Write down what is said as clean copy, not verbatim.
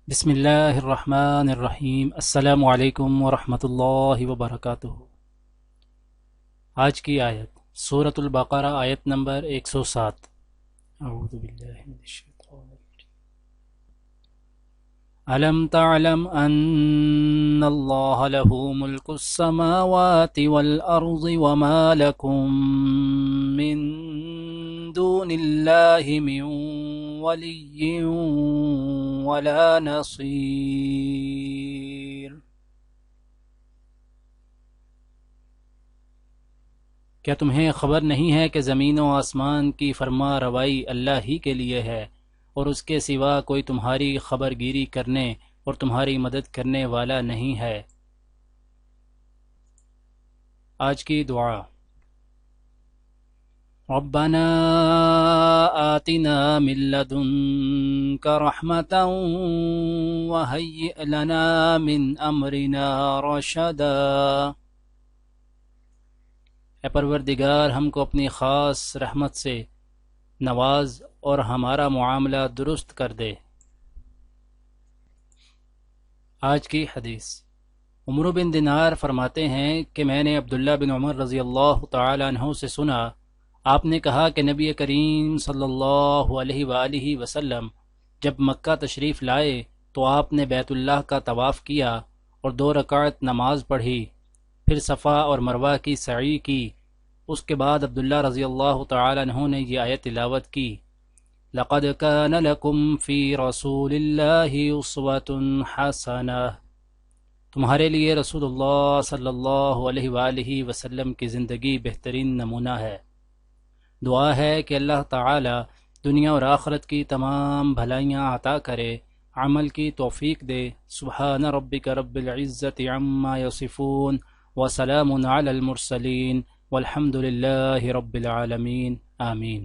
بسم اللہ الرحمن الرحیم۔ السلام علیکم ورحمۃ اللہ وبرکاتہ۔ آج کی آیت سورۃ البقرہ، آیت نمبر 107۔ اعوذ باللہ من الشیطان الرجیم۔ الم تعلم ان اللہ لہ ملک السماوات والارض وما لکم من دون اللہ من ولی ولا نصیر۔ کیا تمہیں خبر نہیں ہے کہ زمین و آسمان کی فرما روائی اللہ ہی کے لیے ہے، اور اس کے سوا کوئی تمہاری خبر گیری کرنے اور تمہاری مدد کرنے والا نہیں ہے۔ آج کی دعا: ربنا آتنا من لدنك رحمة وهيئ لنا من امرنا رشدا۔ اے پروردگار، ہم کو اپنی خاص رحمت سے نواز اور ہمارا معاملہ درست کر دے۔ آج کی حدیث: عمرو بن دینار فرماتے ہیں کہ میں نے عبداللہ بن عمر رضی اللہ تعالی عنہ سے سنا، آپ نے کہا کہ نبی کریم صلی اللہ علیہ وآلہ وسلم جب مکہ تشریف لائے تو آپ نے بیت اللہ کا طواف کیا اور 2 رکعت نماز پڑھی، پھر صفا اور مروہ کی سعی کی۔ اس کے بعد عبداللہ رضی اللہ تعالی عنہ نے یہ آیت تلاوت کی: لَقَدْ كَانَ لَكُمْ فِي رَسُولِ اللَّهِ أُسْوَةٌ حَسَنَةٌ۔ تمہارے لیے رسول اللہ صلی اللہ علیہ وآلہ وسلم کی زندگی بہترین نمونہ ہے۔ دعا ہے کہ اللہ تعالی دنیا اور آخرت کی تمام بھلائیاں عطا کرے، عمل کی توفیق دے۔ سبحان ربک رب العزت عما یصفون وسلام علی المرسلین والحمد للہ رب العالمین، آمین۔